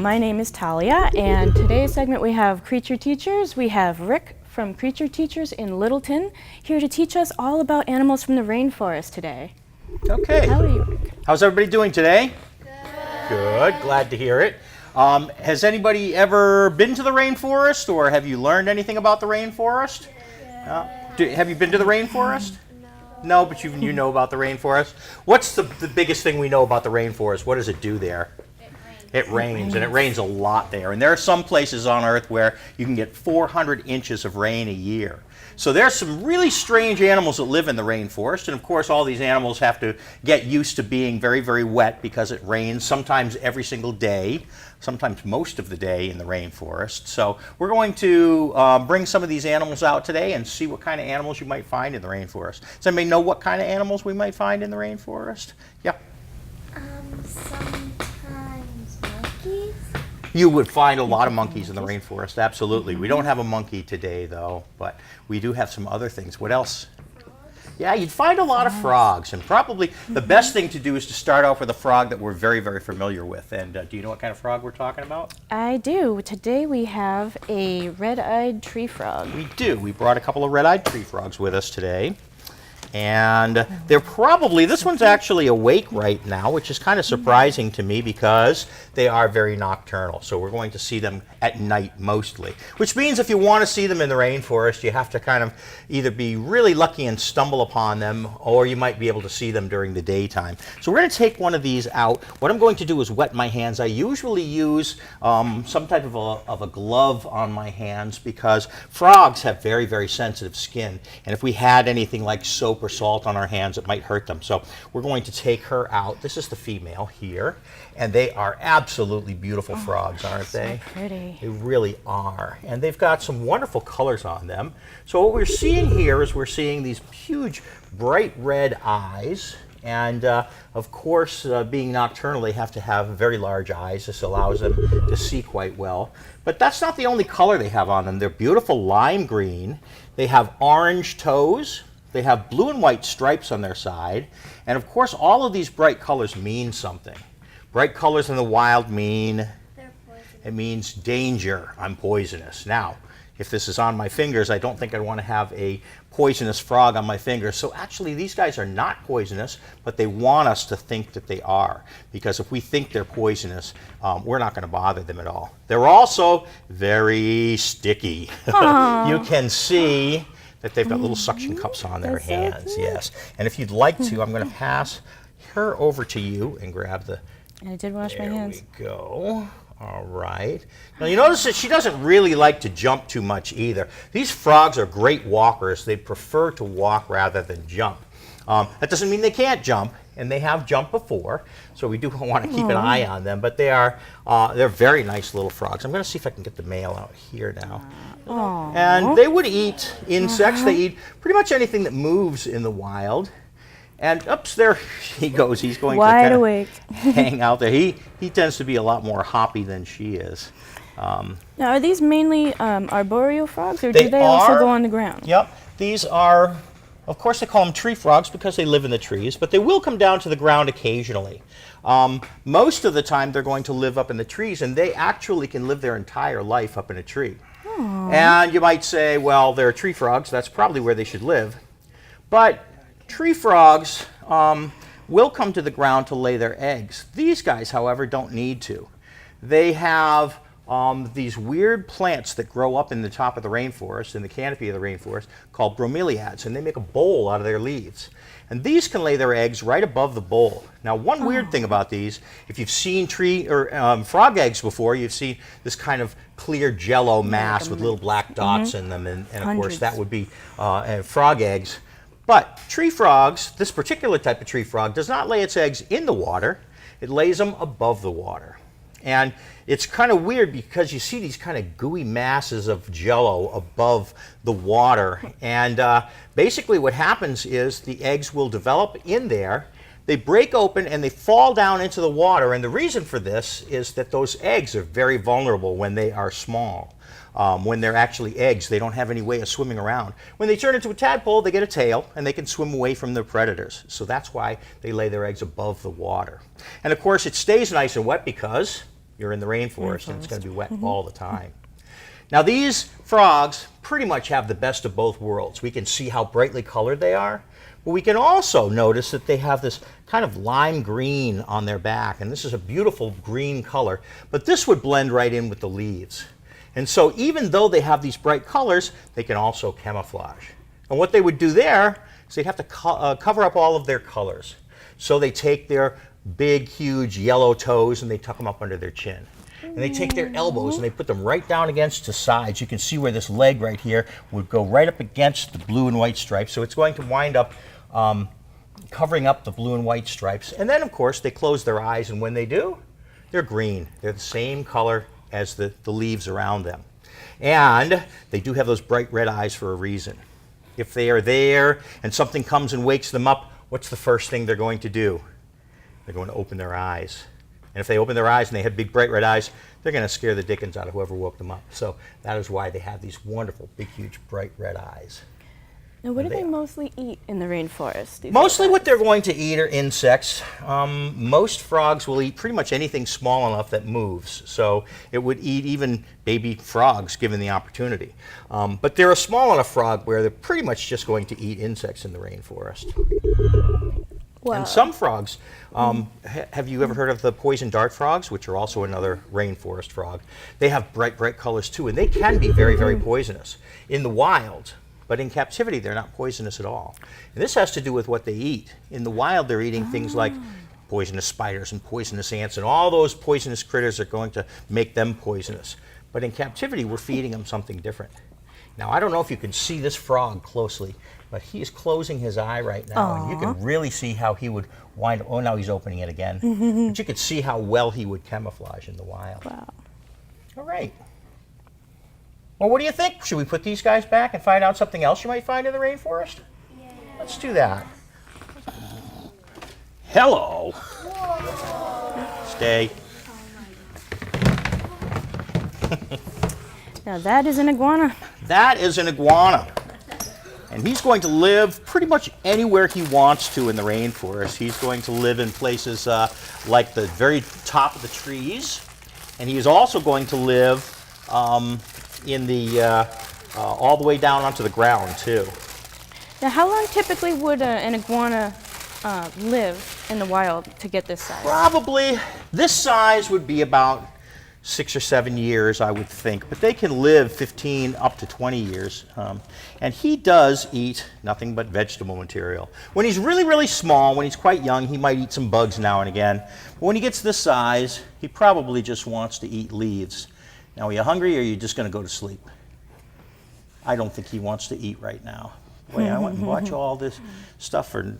my name is Talia, and today's segment we have Creature Teachers. We have Rick from Creature Teachers in Littleton here to teach us all about animals from the rainforest today. Okay. How are you, Rick? How's everybody doing today? Good. Glad to hear it. Has anybody ever been to the rainforest, or have you learned anything about the rainforest? Have you been to the rainforest? No, but you know about the rainforest. What's the biggest thing we know about the rainforest? What does it do there? It rains, and it rains a lot there. And there are some places on Earth where you can get 400 inches of rain a year. So there's some really strange animals that live in the rainforest. And of course, all these animals have to get used to being very, very wet because it rains sometimes every single day, sometimes most of the day in the rainforest. So we're going to bring some of these animals out today and see what kind of animals you might find in the rainforest. Does anybody know what kind of animals we might find in the rainforest? Yeah. Sometimes monkeys. You would find a lot of monkeys in the rainforest, absolutely. We don't have a monkey today, though, but we do have some other things. What else? Yeah, you'd find a lot of frogs, and probably the best thing to do is to start off with a frog that we're very, very familiar with. And do you know what kind of frog we're talking about? I do. Today we have a red-eyed tree frog. We do. We brought a couple of red-eyed tree frogs with us today. And they're probably, this one's actually awake right now, which is kind of surprising to me because they are very nocturnal. So we're going to see them at night mostly, which means if you want to see them in the rainforest, you have to kind of either be really lucky and stumble upon them, or you might be able to see them during the daytime. So we're going to take one of these out. What I'm going to do is wet my hands. I usually use some type of a glove on my hands because frogs have very, very sensitive skin. And if we had anything like soap or salt on our hands, it might hurt them. So we're going to take her out. This is the female here, and they are absolutely beautiful frogs, aren't they? So pretty. They really are, and they've got some wonderful colors on them. So what we're seeing here is we're seeing these huge bright red eyes, and of course being nocturnal they have to have very large eyes. This allows them to see quite well. But that's not the only color they have on them. They're beautiful lime green. They have orange toes. They have blue and white stripes on their side. And of course, all of these bright colors mean something. Bright colors in the wild mean, it means danger, I'm poisonous. Now, if this is on my fingers, I don't think I'd want to have a poisonous frog on my fingers. So actually, these guys are not poisonous, but they want us to think that they are. Because if we think they're poisonous, we're not going to bother them at all. They're also very sticky. You can see that they've got little suction cups on their hands, yes. And if you'd like to, I'm going to pass her over to you and grab the... I did wash my hands. There we go. All right. Now you notice that she doesn't really like to jump too much either. These frogs are great walkers. They prefer to walk rather than jump. That doesn't mean they can't jump, and they have jumped before, so we do want to keep an eye on them. But they're very nice little frogs. I'm going to see if I can get the male out here now. And they would eat insects. They eat pretty much anything that moves in the wild. And oops, there he goes. He's going wide to awake. Hang out there. He tends to be a lot more hoppy than she is. Now, are these mainly arboreal frogs, or do they also go on the ground? Yep. These are, of course, they call them tree frogs because they live in the trees, but they will come down to the ground occasionally. Most of the time, they're going to live up in the trees, and they actually can live their entire life up in a tree. And you might say, well, they're tree frogs. That's probably where they should live. But tree frogs will come to the ground to lay their eggs. These guys, however, don't need to. They have these weird plants that grow up in the top of the rainforest, in the canopy of the rainforest, called bromeliads, and they make a bowl out of their leaves. And these can lay their eggs right above the bowl. Now, one weird thing about these, if you've seen frog eggs before, you've seen this kind of clear jello mass with little black dots in them, and of course that would be frog eggs. But tree frogs, this particular type of tree frog, does not lay its eggs in the water. It lays them above the water. And it's kind of weird because you see these kind of gooey masses of jello above the water. And basically what happens is the eggs will develop in there. They break open and they fall down into the water. And the reason for this is that those eggs are very vulnerable when they are small. When they're actually eggs, they don't have any way of swimming around. When they turn into a tadpole, they get a tail and they can swim away from their predators. So that's why they lay their eggs above the water. And of course, it stays nice and wet because You're in the rainforest and it's going to be wet all the time. Now these frogs pretty much have the best of both worlds. We can see how brightly colored they are, but we can also notice that they have this kind of lime green on their back, and this is a beautiful green color, but this would blend right in with the leaves. And so even though they have these bright colors, they can also camouflage. And what they would do there is they'd have to cover up all of their colors. So they take their big, huge yellow toes and they tuck them up under their chin. And they take their elbows and they put them right down against the sides. You can see where this leg right here would go right up against the blue and white stripes. So it's going to wind up covering up the blue and white stripes. And then, of course, they close their eyes, and when they do, they're green. They're the same color as the leaves around them. And they do have those bright red eyes for a reason. If they are there and something comes and wakes them up, what's the first thing they're going to do? They're going to open their eyes. And if they open their eyes and they have big, bright red eyes, they're going to scare the dickens out of whoever woke them up. So that is why they have these wonderful, big, huge, bright red eyes. Now, what do they mostly eat in the rainforest? Mostly what they're going to eat are insects. Most frogs will eat pretty much anything small enough that moves. So it would eat even baby frogs given the opportunity. But they're a small enough frog where they're pretty much just going to eat insects in the rainforest. Wow. And some frogs, have you ever heard of the poison dart frogs, which are also another rainforest frog? They have bright, bright colors too, and they can be very, very poisonous in the wild. But in captivity, they're not poisonous at all. And this has to do with what they eat. In the wild, they're eating things like poisonous spiders and poisonous ants, and all those poisonous critters are going to make them poisonous. But in captivity, we're feeding them something different. Now, I don't know if you can see this frog closely, but he is closing his eye right now, and you can really see how he would wind up. Oh, now he's opening it again. But you could see how well he would camouflage in the wild. Wow. All right. Well, what do you think? Should we put these guys back and find out something else you might find in the rainforest? Yeah. Let's do that. Hello. Whoa. Stay. Now that is an iguana. That is an iguana. And he's going to live pretty much anywhere he wants to in the rainforest. He's going to live in places like the very top of the trees. And he is also going to live in the all the way down onto the ground too. Now, how long typically would an iguana live in the wild to get this size? Probably this size would be about 6 or 7 years, I would think, but they can live 15 up to 20 years. And he does eat nothing but vegetable material. When he's really, really small, when he's quite young, he might eat some bugs now and again. But when he gets this size, he probably just wants to eat leaves. Now, are you hungry or are you just going to go to sleep? I don't think he wants to eat right now. Boy, I went and watched all this stuff for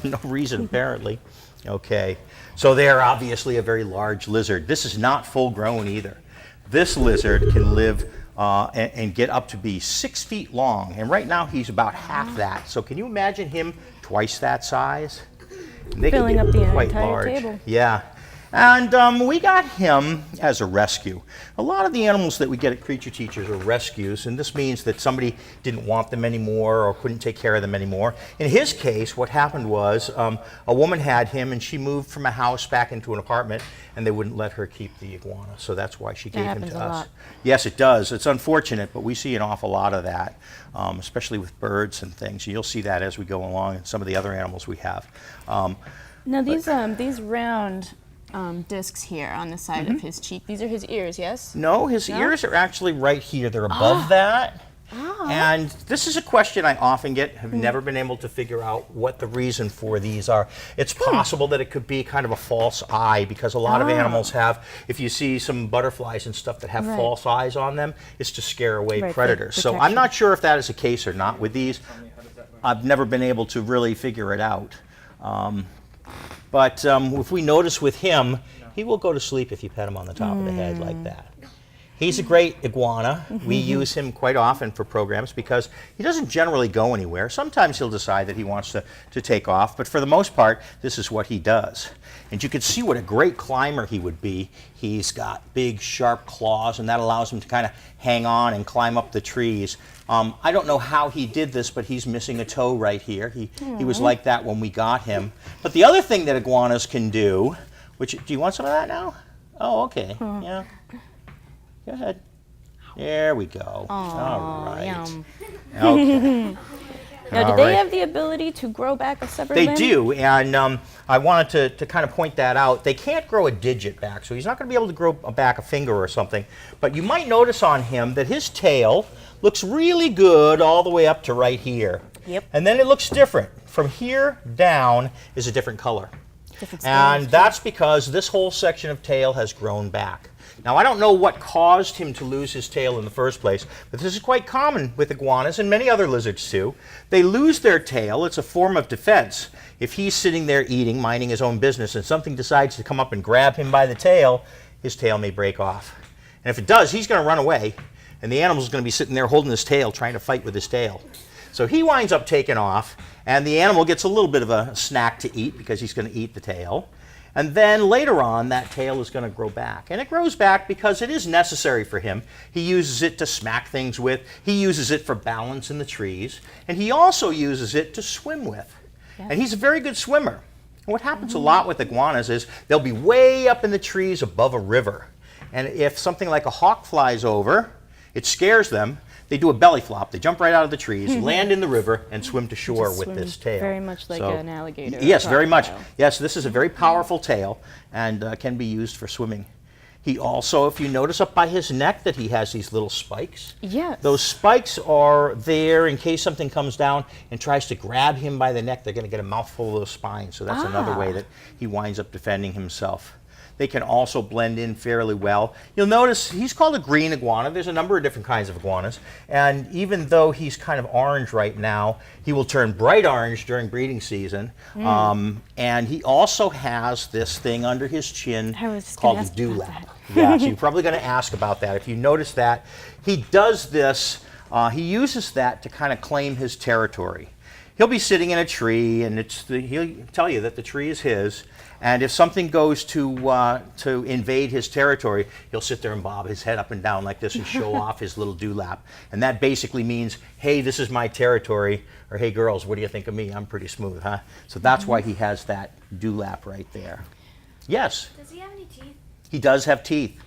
no reason, apparently. Okay, so they're obviously a very large lizard. This is not full grown either. This lizard can live and get up to be 6 feet long, and right now he's about half that. So can you imagine him twice that size? They Filling up the quite entire large. table. Yeah. And we got him as a rescue. A lot of the animals that we get at Creature Teachers are rescues, and this means that somebody didn't want them anymore or couldn't take care of them anymore. In his case, what happened was a woman had him, and she moved from a house back into an apartment, and they wouldn't let her keep the iguana, so that's why she gave him to us. That happens a lot. Yes, it does. It's unfortunate, but we see an awful lot of that, especially with birds and things. You'll see that as we go along and some of the other animals we have. Now these round discs here on the side of his cheek, these are his ears, yes? No, his ears are actually right here. They're above that. And this is a question I often get. I've never been able to figure out what the reason for these are. It's possible that it could be kind of a false eye, because a lot of animals have, if you see some butterflies and stuff that have false eyes on them, it's to scare away predators. So I'm not sure if that is the case or not with these. I've never been able to really figure it out. But if we notice with him, he will go to sleep if you pet him on the top of the head like that. He's a great iguana. We use him quite often for programs because he doesn't generally go anywhere. Sometimes he'll decide that he wants to take off, but for the most part, this is what he does. And you can see what a great climber he would be. He's got big, sharp claws, and that allows him to kind of hang on and climb up the trees. I don't know how he did this, but he's missing a toe right here. He was like that when we got him. But the other thing that iguanas can do, which, do you want some of that now? Oh, okay. Yeah. Go ahead. There we go. All right. Yum. Okay. Now, do All they right. have the ability to grow back a separate They limb? do, and I wanted to kind of point that out. They can't grow a digit back, so he's not going to be able to grow back a finger or something. But you might notice on him that his tail looks really good all the way up to right here. Yep. And then it looks different. From here down is a different color. Different And styles, that's because this whole section of tail has grown back. Now, I don't know what caused him to lose his tail in the first place, but this is quite common with iguanas and many other lizards too. They lose their tail. It's a form of defense. If he's sitting there eating, minding his own business, and something decides to come up and grab him by the tail, his tail may break off. And if it does, he's going to run away, and the animal's going to be sitting there holding his tail, trying to fight with his tail. So he winds up taking off, and the animal gets a little bit of a snack to eat because he's going to eat the tail. And then later on, that tail is going to grow back. And it grows back because it is necessary for him. He uses it to smack things with. He uses it for balance in the trees. And he also uses it to swim with. Yeah. And he's a very good swimmer. And what happens a lot with iguanas is they'll be way up in the trees above a river. And if something like a hawk flies over, it scares them. They do a belly flop. They jump right out of the trees, land in the river, and swim to shore Just with swim this tail. very much like an alligator or Yes, very much. crocodile. Yes, this is a very powerful tail and can be used for swimming. He also, if you notice up by his neck that he has these little spikes. Yes. Those spikes are there in case something comes down and tries to grab him by the neck. They're going to get a mouthful of those spines. So that's another way that he winds up defending himself. They can also blend in fairly well. You'll notice he's called a green iguana. There's a number of different kinds of iguanas. And even though he's kind of orange right now, he will turn bright orange during breeding season. And he also has this thing under his chin I was just called gonna a ask about dewlap. that. Yeah, so you're probably going to ask about that. If you notice that, he does this, he uses that to kind of claim his territory. He'll be sitting in a tree, and he'll tell you that the tree is his. And if something goes to invade his territory, he'll sit there and bob his head up and down like this and show off his little dewlap. And that basically means, hey, this is my territory, or hey, girls, what do you think of me? I'm pretty smooth, huh? So that's why he has that dewlap right there. Yes? Does he have any teeth? He does have teeth.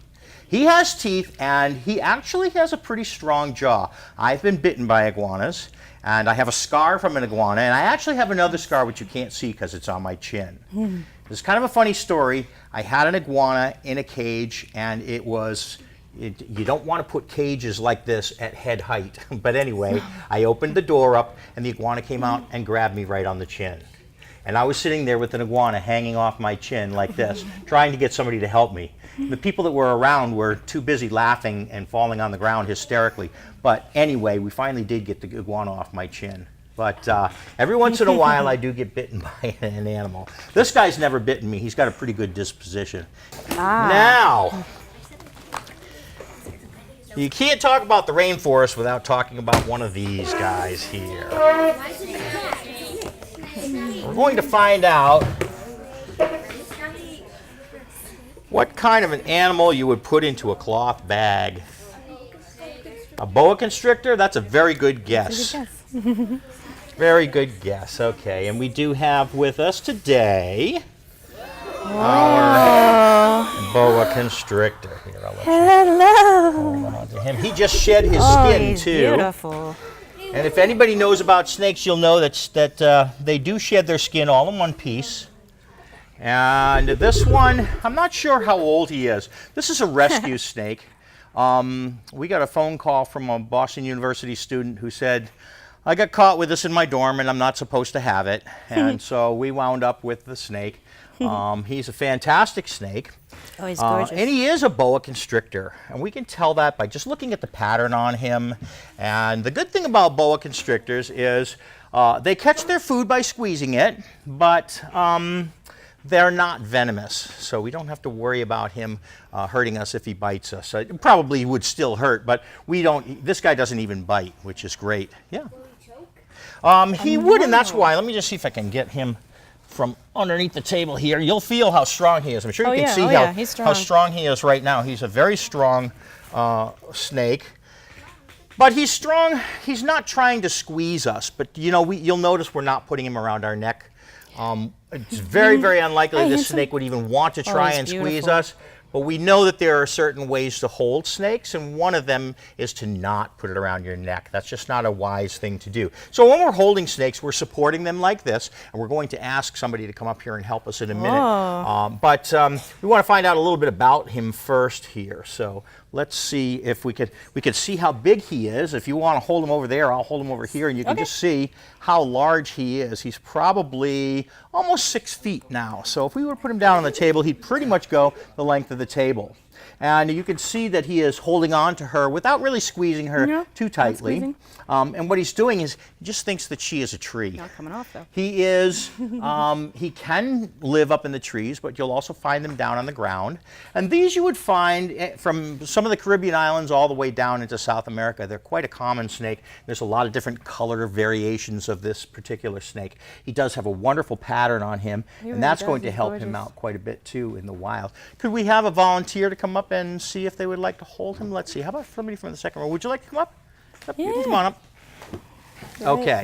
He has teeth, and he actually has a pretty strong jaw. I've been bitten by iguanas, and I have a scar from an iguana, and I actually have another scar which you can't see because it's on my chin. It's kind of a funny story. I had an iguana in a cage, and you don't want to put cages like this at head height. But anyway, I opened the door up, and the iguana came out and grabbed me right on the chin. And I was sitting there with an iguana hanging off my chin like this, trying to get somebody to help me. The people that were around were too busy laughing and falling on the ground hysterically. But anyway, we finally did get the iguana off my chin. But every once in a while, I do get bitten by an animal. This guy's never bitten me. He's got a pretty good disposition. Now, you can't talk about the rainforest without talking about one of these guys here. We're going to find out what kind of an animal you would put into a cloth bag. A boa constrictor? That's a very good guess. Very good guess. Okay, and we do have with us today our boa constrictor. Here, I'll let Hello. you hold on to him. He just shed his Oh, skin he's too. beautiful. And if anybody knows about snakes, you'll know that they do shed their skin all in one piece. And this one, I'm not sure how old he is. This is a rescue snake. We got a phone call from a Boston University student who said, I got caught with this in my dorm and I'm not supposed to have it. And so we wound up with the snake. He's a fantastic snake. Oh, he's gorgeous. And he is a boa constrictor. And we can tell that by just looking at the pattern on him. And the good thing about boa constrictors is they catch their food by squeezing it, but they're not venomous. So we don't have to worry about him hurting us if he bites us. It probably would still hurt, but we don't. This guy doesn't even bite, which is great. Yeah. He would, and that's why. Let me just see if I can get him from underneath the table here. You'll feel how strong he is. I'm sure you can see he's how strong he is right now. He's a very strong snake. But he's strong. He's not trying to squeeze us. But, you know, you'll notice we're not putting him around our neck. It's very, very unlikely this snake would even want to try and squeeze us. But we know that there are certain ways to hold snakes, and one of them is to not put it around your neck. That's just not a wise thing to do. So when we're holding snakes, we're supporting them like this, and we're going to ask somebody to come up here and help us in a minute. But we want to find out a little bit about him first here. So let's see if we could see how big he is. If you want to hold him over there, I'll hold him over here, and you can just see how large he is. He's probably almost 6 feet now. So if we were to put him down on the table, he'd pretty much go the length of the table. And you can see that he is holding on to her without really squeezing her too tightly. And what he's doing is he just thinks that she is a tree. Not coming off though. He is, he can live up in the trees, but you'll also find them down on the ground. And these you would find from some of the Caribbean islands all the way down into South America. They're quite a common snake. There's a lot of different color variations of this particular snake. He does have a wonderful pattern on him, and that's going to help him out quite a bit too in the wild. Could we have a volunteer to come up and see if they would like to hold him? Let's see. How about somebody from the second row? Would you like to come up? You can come on up. Okay.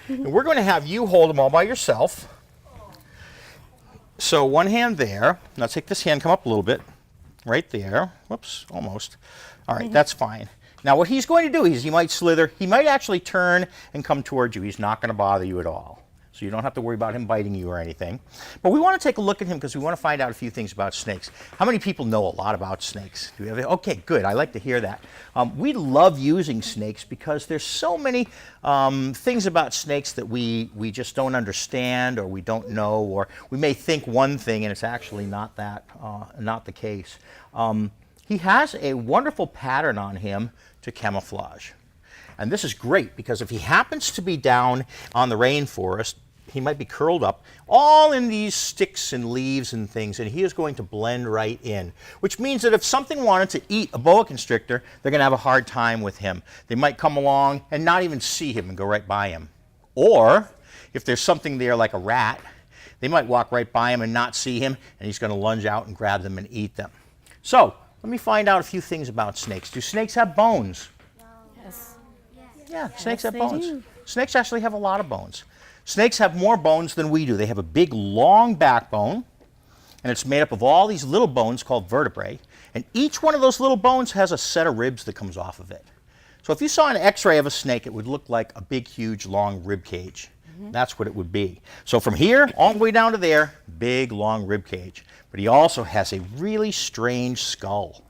And we're going to have you hold them all by yourself. So one hand there. Now take this hand, come up a little bit. Right there. Whoops, almost. All right, that's fine. Now what he's going to do is he might slither. He might actually turn and come towards you. He's not going to bother you at all. So you don't have to worry about him biting you or anything. But we want to take a look at him because we want to find out a few things about snakes. How many people know a lot about snakes? Do we have? Okay, good. I like to hear that. We love using snakes because there's so many things about snakes that we just don't understand, or we don't know, or we may think one thing and it's actually not that, not the case. He has a wonderful pattern on him to camouflage. And this is great because if he happens to be down on the rainforest, he might be curled up all in these sticks and leaves and things, and he is going to blend right in, which means that if something wanted to eat a boa constrictor, they're going to have a hard time with him. They might come along and not even see him and go right by him. Or if there's something there like a rat, they might walk right by him and not see him, and he's going to lunge out and grab them and eat them. So let me find out a few things about snakes. Do snakes have bones? Yes. Yeah, snakes have bones. Snakes actually have a lot of bones. Snakes have more bones than we do. They have a big, long backbone, and it's made up of all these little bones called vertebrae, and each one of those little bones has a set of ribs that comes off of it. So if you saw an x-ray of a snake, it would look like a big, huge, long rib cage. That's what it would be. So from here all the way down to there, big, long rib cage. But he also has a really strange skull,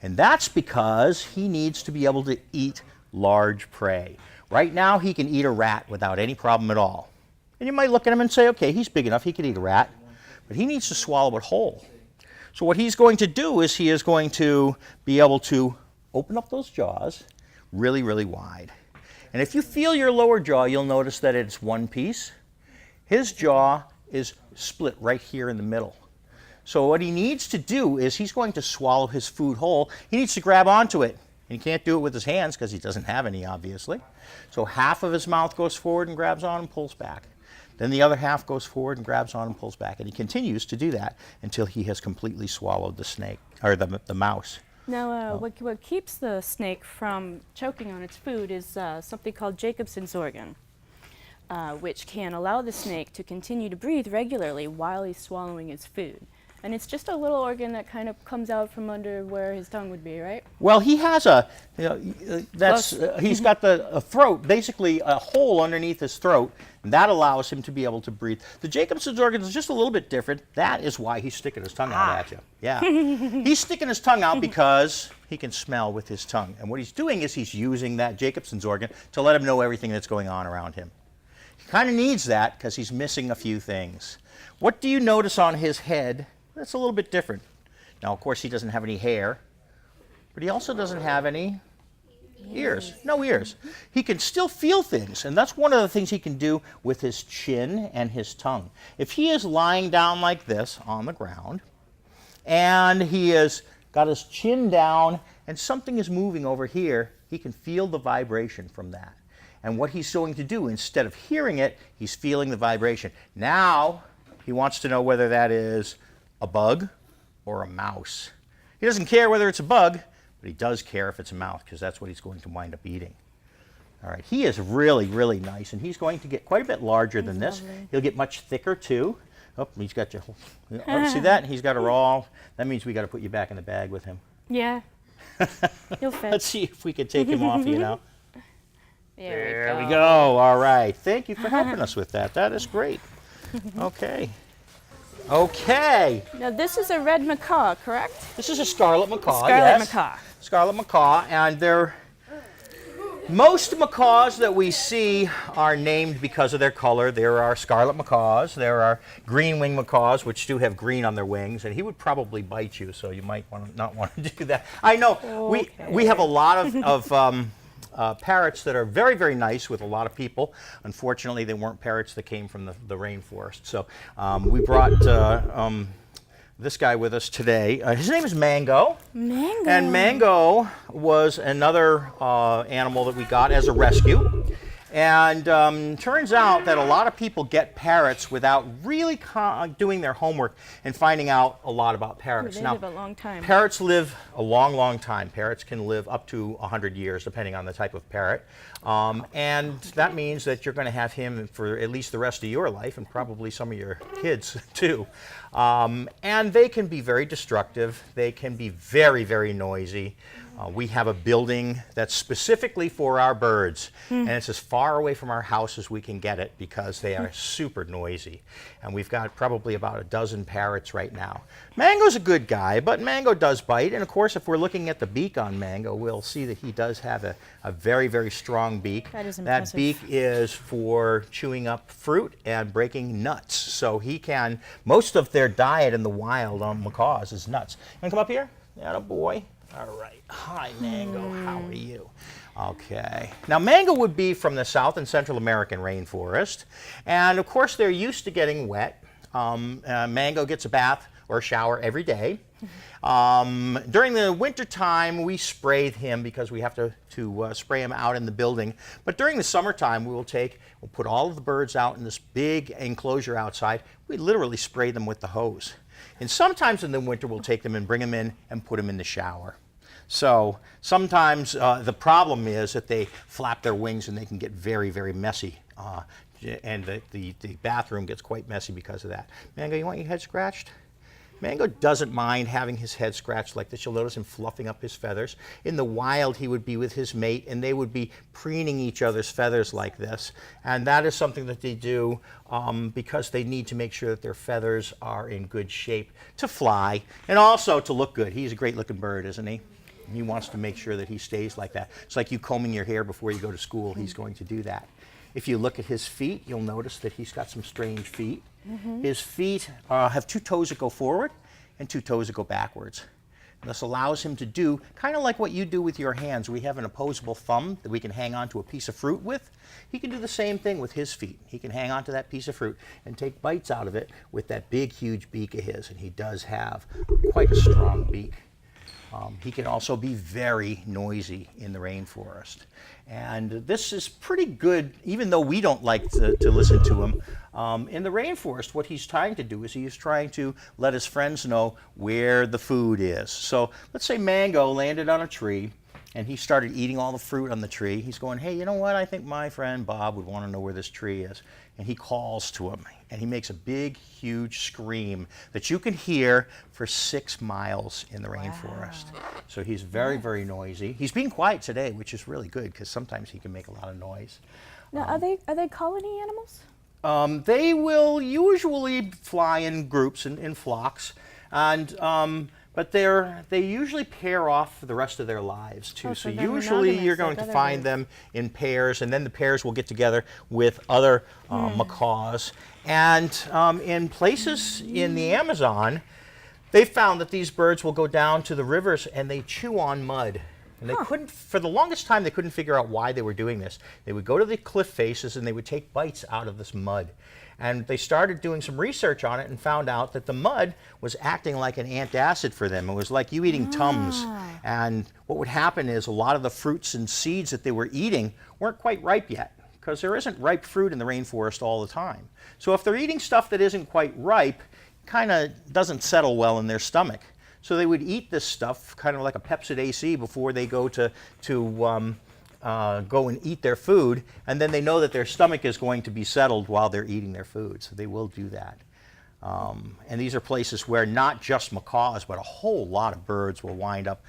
and that's because he needs to be able to eat large prey. Right now, he can eat a rat without any problem at all. And you might look at him and say, okay, he's big enough, he could eat a rat, but he needs to swallow it whole. So what he's going to do is he is going to be able to open up those jaws really, really wide. And if you feel your lower jaw, you'll notice that it's one piece. His jaw is split right here in the middle. So what he needs to do is he's going to swallow his food whole. He needs to grab onto it. And he can't do it with his hands because he doesn't have any, obviously. So half of his mouth goes forward and grabs on and pulls back. Then the other half goes forward and grabs on and pulls back. And he continues to do that until he has completely swallowed the snake, or the mouse. Now, what keeps the snake from choking on its food is something called Jacobson's organ, which can allow the snake to continue to breathe regularly while he's swallowing his food. And it's just a little organ that kind of comes out from under where his tongue would be, right? Well, he has a, he's got a throat, basically a hole underneath his throat, and that allows him to be able to breathe. The Jacobson's organ is just a little bit different. That is why he's sticking his tongue out at you. Yeah. He's sticking his tongue out because he can smell with his tongue. And what he's doing is he's using that Jacobson's organ to let him know everything that's going on around him. He kind of needs that because he's missing a few things. What do you notice on his head? That's a little bit different. Now, of course, he doesn't have any hair, but he also doesn't have any ears. No ears. He can still feel things, and that's one of the things he can do with his chin and his tongue. If he is lying down like this on the ground, and he has got his chin down, and something is moving over here, he can feel the vibration from that. And what he's going to do, instead of hearing it, he's feeling the vibration. Now, he wants to know whether that is a bug or a mouse. He doesn't care whether it's a bug, but he does care if it's a mouse because that's what he's going to wind up eating. All right, he is really, really nice, and he's going to get quite a bit larger than this. He'll get much thicker too. Oh, he's got you. Oh, see that? He's got her all. That means we got to put you back in the bag with him. Yeah. You'll fit. Let's see if we can take him off you now. There we go. All right. Thank you for helping us with that. That is great. Okay. Okay. Now this is a red macaw, correct? This is a scarlet macaw. Scarlet yes. macaw. Scarlet macaw, and most macaws that we see are named because of their color. There are scarlet macaws. There are green-winged macaws, which do have green on their wings, and he would probably bite you, so you might not want to do that. I know we have a lot of parrots that are very, very nice with a lot of people. Unfortunately, they weren't parrots that came from the rainforest. So we brought this guy with us today. His name is Mango. Mango. And Mango was another animal that we got as a rescue. And turns out that a lot of people get parrots without really doing their homework and finding out a lot about parrots. They live a long time. Parrots live a long, long time. Parrots can live up to 100 years, depending on the type of parrot. And that means that you're going to have him for at least the rest of your life, and probably some of your kids, too. And they can be very destructive. They can be very, very noisy. We have a building that's specifically for our birds, and it's as far away from our house as we can get it because they are super noisy. And we've got probably about a dozen parrots right now. Mango's a good guy, but Mango does bite. And of course, if we're looking at the beak on Mango, we'll see that he does have a very, very strong beak. That is impressive. That beak is for chewing up fruit and breaking nuts. So he can, most of their diet in the wild on macaws is nuts. You want to come up here? Atta boy. All right. Hi, Mango. How are you? Okay. Now, Mango would be from the South and Central American rainforest. And, of course, they're used to getting wet. Mango gets a bath or a shower every day. During the winter time, we spray him because we have to spray him out in the building. But during the summertime, we'll put all of the birds out in this big enclosure outside. We literally spray them with the hose. And sometimes in the winter, we'll take them and bring them in and put them in the shower. So sometimes the problem is that they flap their wings and they can get very, very messy. And the bathroom gets quite messy because of that. Mango, you want your head scratched? Mango doesn't mind having his head scratched like this. You'll notice him fluffing up his feathers. In the wild, he would be with his mate, and they would be preening each other's feathers like this. And that is something that they do because they need to make sure that their feathers are in good shape to fly and also to look good. He's a great-looking bird, isn't he? He wants to make sure that he stays like that. It's like you combing your hair before you go to school. He's going to do that. If you look at his feet, you'll notice that he's got some strange feet. His feet have 2 toes that go forward and 2 toes that go backwards. And this allows him to do kind of like what you do with your hands. We have an opposable thumb that we can hang onto a piece of fruit with. He can do the same thing with his feet. He can hang onto that piece of fruit and take bites out of it with that big, huge beak of his. And he does have quite a strong beak. He can also be very noisy in the rainforest. And this is pretty good, even though we don't like to listen to him. In the rainforest, what he's trying to do is he's trying to let his friends know where the food is. So let's say Mango landed on a tree and he started eating all the fruit on the tree. He's going, hey, you know what? I think my friend Bob would want to know where this tree is. And he calls to him, and he makes a big, huge scream that you can hear for 6 miles in the rainforest. So he's very, very noisy. He's being quiet today, which is really good because sometimes he can make a lot of noise. Now, are they colony animals? They will usually fly in groups, in flocks, and but they usually pair off for the rest of their lives too. So usually you're going to find them in pairs, and then the pairs will get together with other macaws. And in places in the Amazon, they found that these birds will go down to the rivers and they chew on mud. And they couldn't, for the longest time, they couldn't figure out why they were doing this. They would go to the cliff faces and they would take bites out of this mud. And they started doing some research on it and found out that the mud was acting like an antacid for them. It was like you eating Tums. And what would happen is a lot of the fruits and seeds that they were eating weren't quite ripe yet, because there isn't ripe fruit in the rainforest all the time. So if they're eating stuff that isn't quite ripe, it kind of doesn't settle well in their stomach. So they would eat this stuff kind of like a Pepsid AC before they go to go and eat their food, and then they know that their stomach is going to be settled while they're eating their food, so they will do that. And these are places where not just macaws, but a whole lot of birds will wind up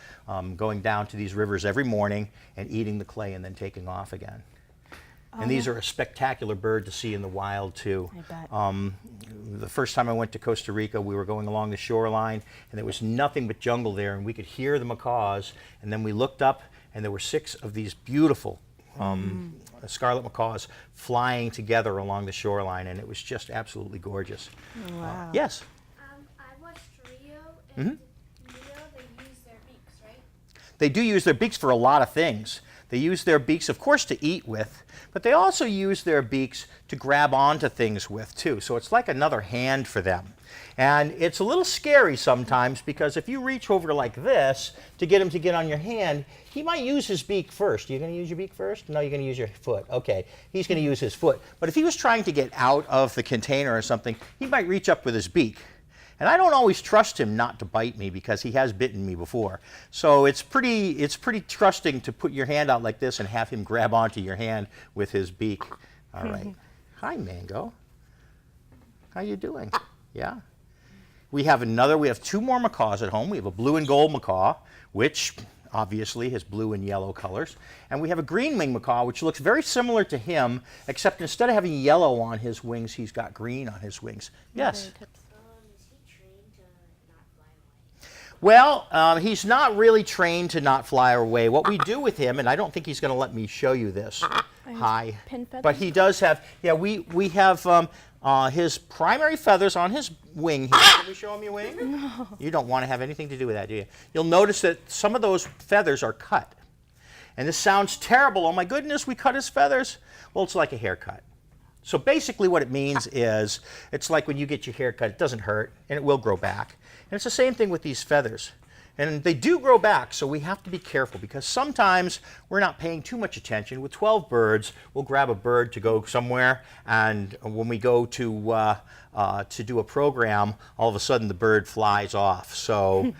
going down to these rivers every morning and eating the clay and then taking off again. And these are a spectacular bird to see in the wild, too. I bet. The first time I went to Costa Rica, we were going along the shoreline, and there was nothing but jungle there, and we could hear the macaws. And then we looked up, and there were 6 of these beautiful scarlet macaws flying together along the shoreline, and it was just absolutely gorgeous. Wow. Yes? I watched Rio, and Rio, they use their beaks, right? They do use their beaks for a lot of things. They use their beaks, of course, to eat with, but they also use their beaks to grab onto things with, too. So it's like another hand for them. And it's a little scary sometimes because if you reach over like this to get him to get on your hand, he might use his beak first. You're going to use your beak first? No, you're going to use your foot. Okay, he's going to use his foot. But if he was trying to get out of the container or something, he might reach up with his beak. And I don't always trust him not to bite me because he has bitten me before. So it's pretty trusting to put your hand out like this and have him grab onto your hand with his beak. All right. Hi, Mango. How you doing? Yeah. We have 2 more macaws at home. We have a blue and gold macaw, which obviously has blue and yellow colors. And we have a green winged macaw, which looks very similar to him, except instead of having yellow on his wings, he's got green on his wings. Yes? Well, he's not really trained to not fly away. What we do with him, and I don't think he's going to let me show you this. Hi. Pin feathers? But he does have, yeah, we have his primary feathers on his wing here. Can we show him your wing? No. You don't want to have anything to do with that, do you? You'll notice that some of those feathers are cut. And this sounds terrible. Oh my goodness, we cut his feathers. Well, it's like a haircut. So basically what it means is, it's like when you get your hair cut, it doesn't hurt, and it will grow back. And it's the same thing with these feathers. And they do grow back, so we have to be careful because sometimes we're not paying too much attention. With 12 birds, we'll grab a bird to go somewhere, and when we go to do a program, all of a sudden the bird flies off. So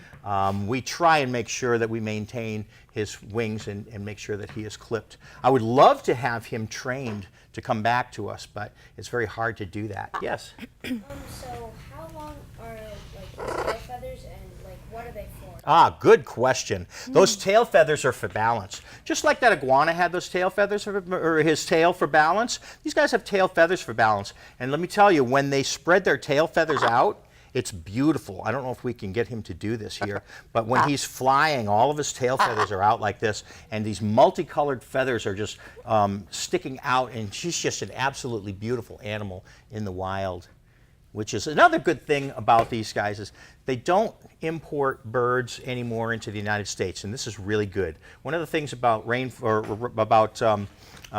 we try and make sure that we maintain his wings and make sure that he is clipped. I would love to have him trained to come back to us, but it's very hard to do that. Yes? So how long are like his tail feathers and like what are they for? Ah, good question. Those tail feathers are for balance. Just like that iguana had those tail feathers, or his tail for balance, these guys have tail feathers for balance. And let me tell you, when they spread their tail feathers out, it's beautiful. I don't know if we can get him to do this here, but when he's flying, all of his tail feathers are out like this, and these multicolored feathers are just sticking out, and she's just an absolutely beautiful animal in the wild. Which is another good thing about these guys is they don't import birds anymore into the United States, and this is really good. One of the things about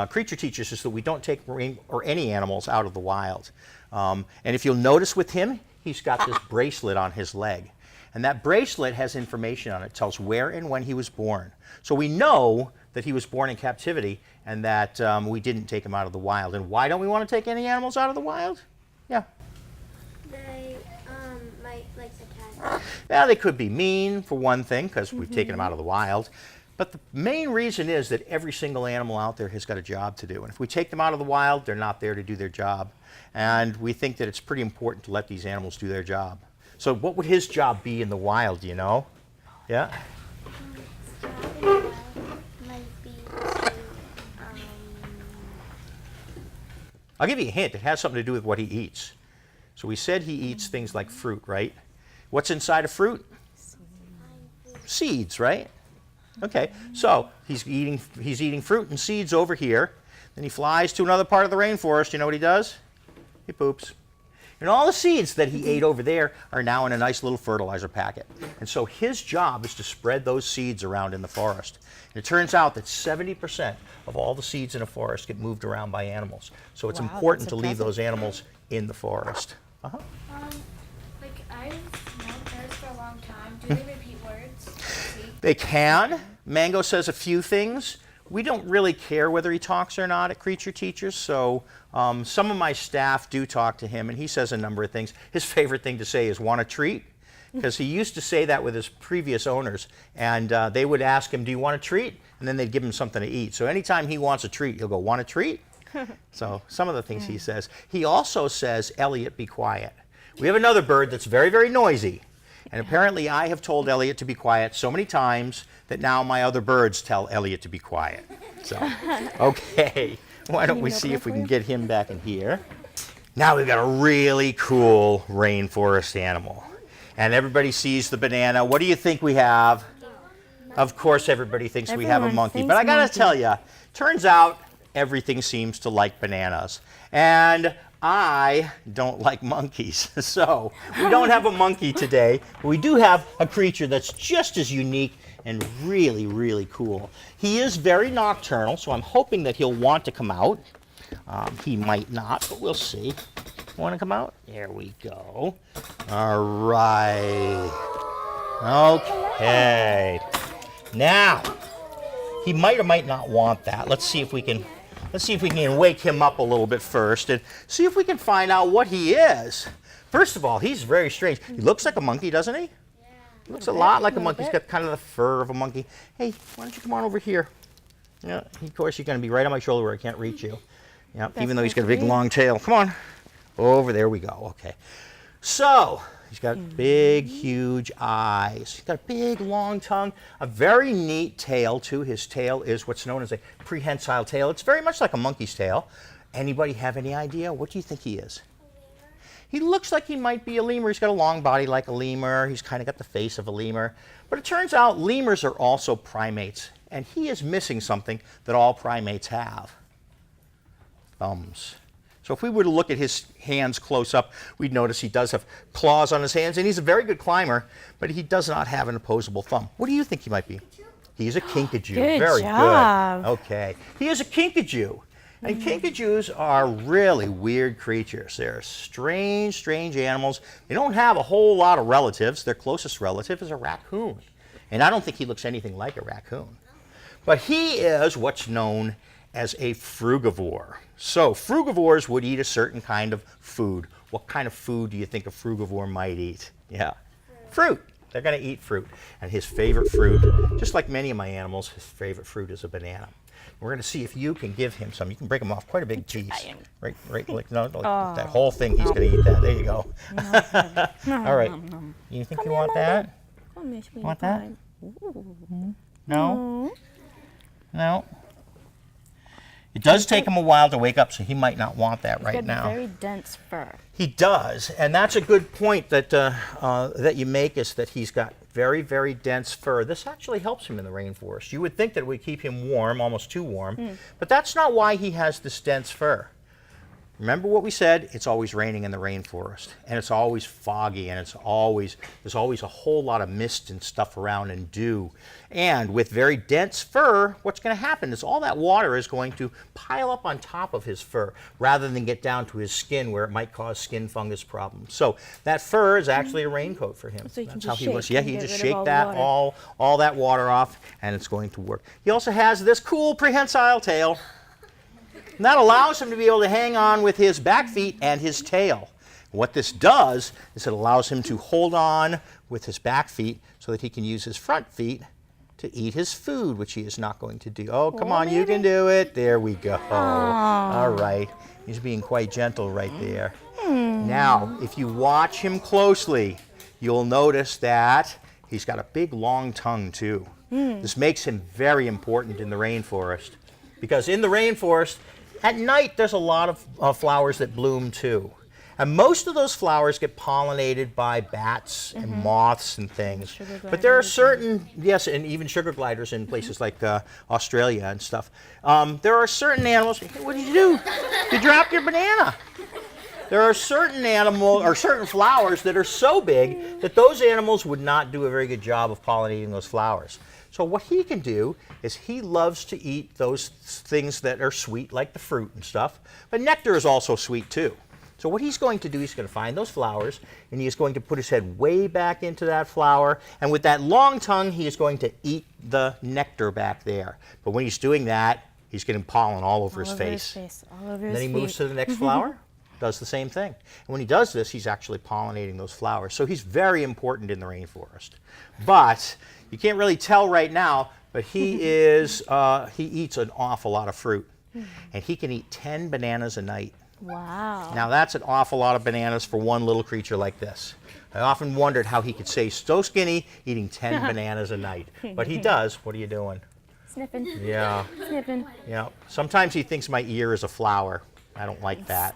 creature teachers is that we don't take marine or any animals out of the wild. And if you'll notice with him, he's got this bracelet on his leg. And that bracelet has information on it. It tells where and when he was born. So we know that he was born in captivity and that we didn't take him out of the wild. And why don't we want to take any animals out of the wild? Yeah. They might like attack. Yeah, they could be mean, for one thing, because we've taken them out of the wild. But the main reason is that every single animal out there has got a job to do. And if we take them out of the wild, they're not there to do their job. And we think that it's pretty important to let these animals do their job. So what would his job be in the wild, do you know? Yeah? His job in the wild might be to I'll give you a hint. It has something to do with what he eats. So we said he eats things like fruit, right? What's inside a fruit? Seeds, right? Okay, so he's eating fruit and seeds over here. Then he flies to another part of the rainforest. You know what he does? He poops. And all the seeds that he ate over there are now in a nice little fertilizer packet. And so his job is to spread those seeds around in the forest. And it turns out that 70% of all the seeds in a forest get moved around by animals. So it's Wow, important that's to leave impressive. those animals in the forest. Like I've known birds for a long time. Do they repeat words? They can. Mango says a few things. We don't really care whether he talks or not at Creature Teachers, so some of my staff do talk to him, and he says a number of things. His favorite thing to say is, "Want a treat?" Because he used to say that with his previous owners, and they would ask him, "Do you want a treat?" And then they'd give him something to eat. So anytime he wants a treat, he'll go, "Want a treat?" So some of the things he says. He also says, "Elliot, be quiet," We have another bird that's very, very noisy. And apparently I have told Elliot to be quiet so many times that now my other birds tell Elliot to be quiet. So, okay, why don't we see if we can get him back in here. Now we've got a really cool rainforest animal. And everybody sees the banana. What do you think we have? Of course everybody thinks we have a Everyone monkey. thinks But I gotta monkey. tell you, turns out everything seems to like bananas. And I don't like monkeys. So we don't have a monkey today. But we do have a creature that's just as unique and really, really cool. He is very nocturnal, so I'm hoping that he'll want to come out. He might not, but we'll see. Want to come out? There we go. All right. Okay. Now, he might or might not want that. Let's see if we can wake him up a little bit first and see if we can find out what he is. First of all, he's very strange. He looks like a monkey, doesn't he? Yeah. He looks a lot like a monkey. He's got kind of the fur of a monkey. Hey, why don't you come on over here? Yeah, of course you're going to be right on my shoulder where I can't reach you. Yeah, even though he's got a big long tail. Come on. Over there we go. Okay. So, he's got big, huge eyes. He's got a big, long tongue. A very neat tail, too. His tail is what's known as a prehensile tail. It's very much like a monkey's tail. Anybody have any idea? What do you think he is? He looks like he might be a lemur. He's got a long body like a lemur. He's kind of got the face of a lemur. But it turns out lemurs are also primates. And he is missing something that all primates have. Thumbs. So if we were to look at his hands close up, we'd notice he does have claws on his hands, and he's a very good climber, but he does not have an opposable thumb. What do you think he might be? He's a kinkajou. Good Very job. good. Okay. He is a kinkajou. And kinkajous are really weird creatures. They're strange, strange animals. They don't have a whole lot of relatives. Their closest relative is a raccoon. And I don't think he looks anything like a raccoon. But he is what's known as a frugivore. So frugivores would eat a certain kind of food. What kind of food do you think a frugivore might eat? Yeah, fruit. They're going to eat fruit. And his favorite fruit, just like many of my animals, his favorite fruit is a banana. We're going to see if you can give him some. You can break him off quite a big piece. Right, like that whole thing. He's going to eat that. There you go. All right. You think you want that? Want that? No? No? It does take him a while to wake up, so he might not want that right now. Very dense fur. He does, and that's a good point that that you make, is that he's got very, very dense fur. This actually helps him in the rainforest. You would think that it would keep him warm, almost too warm, but that's not why he has this dense fur. Remember what we said? It's always raining in the rainforest, and it's always foggy, and there's always a whole lot of mist and stuff around and dew. And with very dense fur, what's going to happen is all that water is going to pile up on top of his fur rather than get down to his skin where it might cause skin fungus problems. So that fur is actually a raincoat for him. So you can That's just how he was. shake Yeah, and he get just rid of shake all the that water. all that water off, and it's going to work. He also has this cool prehensile tail. And that allows him to be able to hang on with his back feet and his tail. What this does is it allows him to hold on with his back feet so that he can use his front feet to eat his food, which he is not going to do. Oh, come on, you can do it. There we go. All right. He's being quite gentle right there. Now, if you watch him closely, you'll notice that he's got a big, long tongue, too. This makes him very important in the rainforest, because in the rainforest, at night, there's a lot of flowers that bloom, too. And most of those flowers get pollinated by bats and moths and things. But there are certain, yes, and even sugar gliders in places like Australia and stuff. There are certain animals. Hey, what did you do? You dropped your banana. There are certain animals or certain flowers that are so big that those animals would not do a very good job of pollinating those flowers. So what he can do is he loves to eat those things that are sweet, like the fruit and stuff. But nectar is also sweet, too. So what he's going to do, he's going to find those flowers, and he is going to put his head way back into that flower. And with that long tongue, he is going to eat the nectar back there. But when he's doing that, he's getting pollen all over his face. All over And his then he feet. moves to the next flower, does the same thing. And when he does this, he's actually pollinating those flowers. So he's very important in the rainforest. But you can't really tell right now, but he is, he eats an awful lot of fruit. And he can eat 10 bananas a night. Wow. Now that's an awful lot of bananas for one little creature like this. I often wondered how he could stay so skinny eating 10 bananas a night. But he does. What are you doing? Sniffing. Yeah. Sniffing. Yeah. Sometimes he thinks my ear is a flower. I don't like that.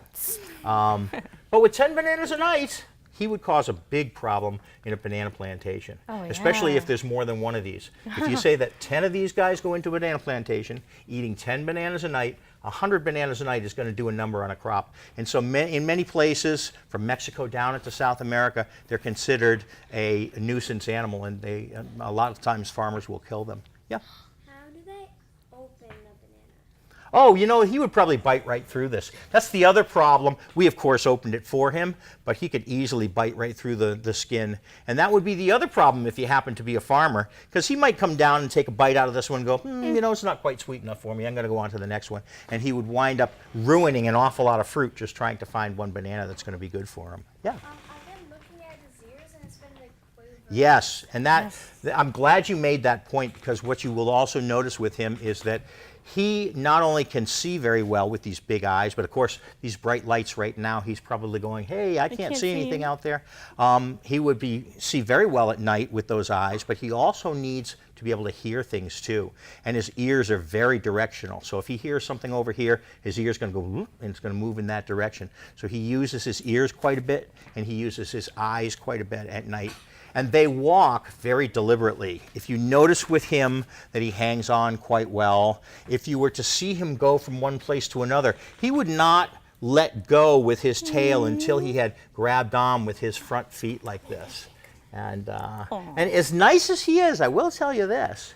But with 10 bananas a night, he would cause a big problem in a banana plantation, Oh, especially yeah. if there's more than one of these. If you say that 10 of these guys go into a banana plantation, eating 10 bananas a night, 100 bananas a night is going to do a number on a crop. And so in many places, from Mexico down into South America, they're considered a nuisance animal, and a lot of times farmers will kill them. Yeah. How do they open a banana? Oh, you know, he would probably bite right through this. That's the other problem. We, of course, opened it for him, but he could easily bite right through the skin. And that would be the other problem if you happen to be a farmer, because he might come down and take a bite out of this one and go, you know, it's not quite sweet enough for me. I'm going to go on to the next one. And he would wind up ruining an awful lot of fruit just trying to find one banana that's going to be good for him. Yeah. I've been looking at his ears and it's been like quite Yes, and Yes. I'm glad you made that point, because what you will also notice with him is that he not only can see very well with these big eyes, but of course these bright lights right now, he's probably going, hey, I can't see anything out there. He would see very well at night with those eyes, but he also needs to be able to hear things too. And his ears are very directional. So if he hears something over here, his ear's going to go whoop, and it's going to move in that direction. So he uses his ears quite a bit, and he uses his eyes quite a bit at night. And they walk very deliberately. If you notice with him that he hangs on quite well, if you were to see him go from one place to another, he would not let go with his tail until he had grabbed on with his front feet like this. And as nice as he is, I will tell you this,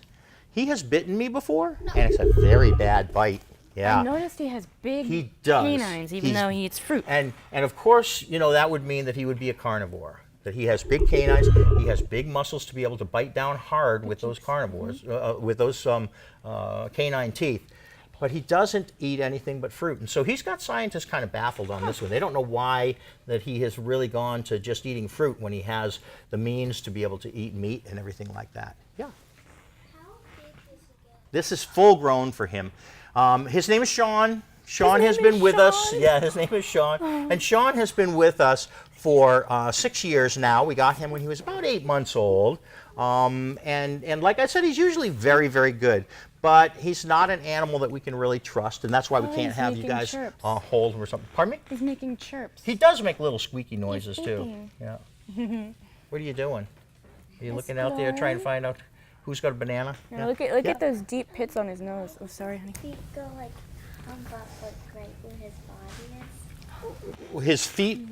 he has bitten me before, and it's a very bad bite. Yeah. I noticed he has big He does. canines, even though he eats fruit. And of course, you know, that would mean that he would be a carnivore. That he has big canines, he has big muscles to be able to bite down hard with those carnivores, with those canine teeth. But he doesn't eat anything but fruit. And so he's got scientists kind of baffled on this one. They don't know why that he has really gone to just eating fruit when he has the means to be able to eat meat and everything like that. Yeah. How big does he get? This is full grown for him. His name is Sean. Sean has been with us. Yeah, his name is Sean. And Sean has been with us for 6 years now. We got him when he was about 8 months old. And like I said, he's usually very, very good. But he's not an animal that we can really trust, and that's why we can't he's have you making guys chirps. hold him or something. Pardon me? He's making chirps. He does make little squeaky noises too. speaking. Yeah. What are you doing? Are you looking out there trying to find out who's got a banana? Yeah, look at those deep pits on his nose. Oh, sorry, honey. Feet go like hump up like right where his body is. His feet,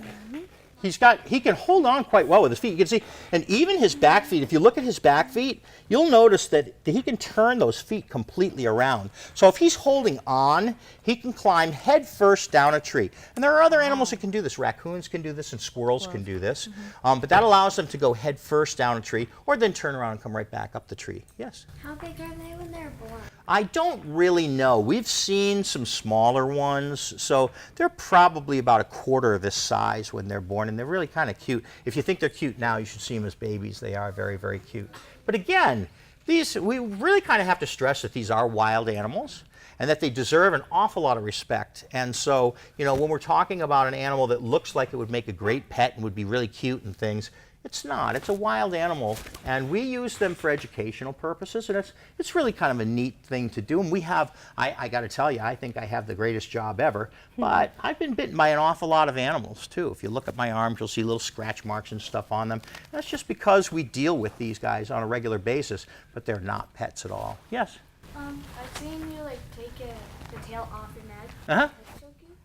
he can hold on quite well with his feet. You can see, and even his back feet, if you look at his back feet, you'll notice that he can turn those feet completely around. So if he's holding on, he can climb head first down a tree. And there are other animals that can do this. Raccoons can do this and squirrels can do this. But that allows them to go head first down a tree or then turn around and come right back up the tree. Yes? How big are they when they're born? I don't really know. We've seen some smaller ones, so they're probably about a quarter of this size when they're born, and they're really kind of cute. If you think they're cute now, you should see them as babies. They are very, very cute. But again, we really kind of have to stress that these are wild animals and that they deserve an awful lot of respect. And so, you know, when we're talking about an animal that looks like it would make a great pet and would be really cute and things, it's not. It's a wild animal, and we use them for educational purposes, and it's really kind of a neat thing to do. And we have, I got to tell you, I think I have the greatest job ever, but I've been bitten by an awful lot of animals too. If you look at my arms, you'll see little scratch marks and stuff on them. That's just because we deal with these guys on a regular basis, but they're not pets at all. Yes? I've seen you like take the tail off your neck. Uh-huh. Like, choke you.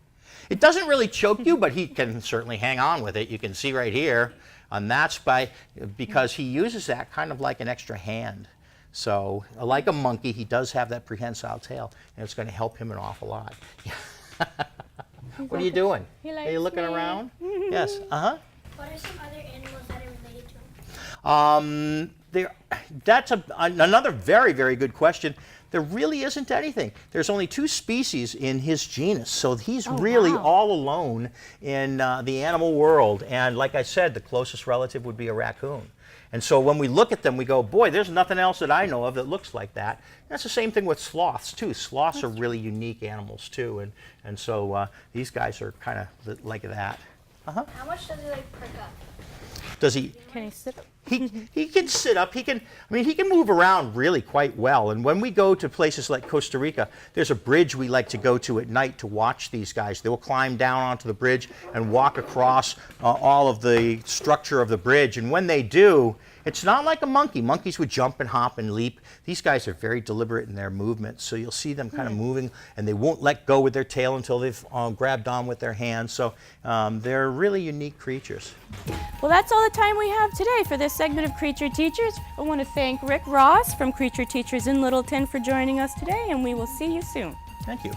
It doesn't really choke you, but he can certainly hang on with it. You can see right here, and that's because he uses that kind of like an extra hand. So, like a monkey, he does have that prehensile tail, and it's going to help him an awful lot. What are you doing? He Are you likes looking me. around? Yes. Uh-huh. What are some other animals that are related to him? That's another very, very good question. There really isn't anything. There's only 2 species in his genus, so he's really wow. all alone in the animal world. And like I said, the closest relative would be a raccoon. And so when we look at them, we go, boy, there's nothing else that I know of that looks like that. That's the same thing with sloths, too. Sloths are really unique animals, too. And so these guys are kind of like that. How much does he like perk up? Does he? Can he sit? He can sit up. He can move around really quite well. And when we go to places like Costa Rica, there's a bridge we like to go to at night to watch these guys. They'll climb down onto the bridge and walk across all of the structure of the bridge. And when they do, it's not like a monkey. Monkeys would jump and hop and leap. These guys are very deliberate in their movements. So you'll see them kind of moving, and they won't let go with their tail until they've grabbed on with their hands. So they're really unique creatures. Well, that's all the time we have today for this segment of Creature Teachers. I want to thank Rick Ross from Creature Teachers in Littleton for joining us today, and we will see you soon. Thank you.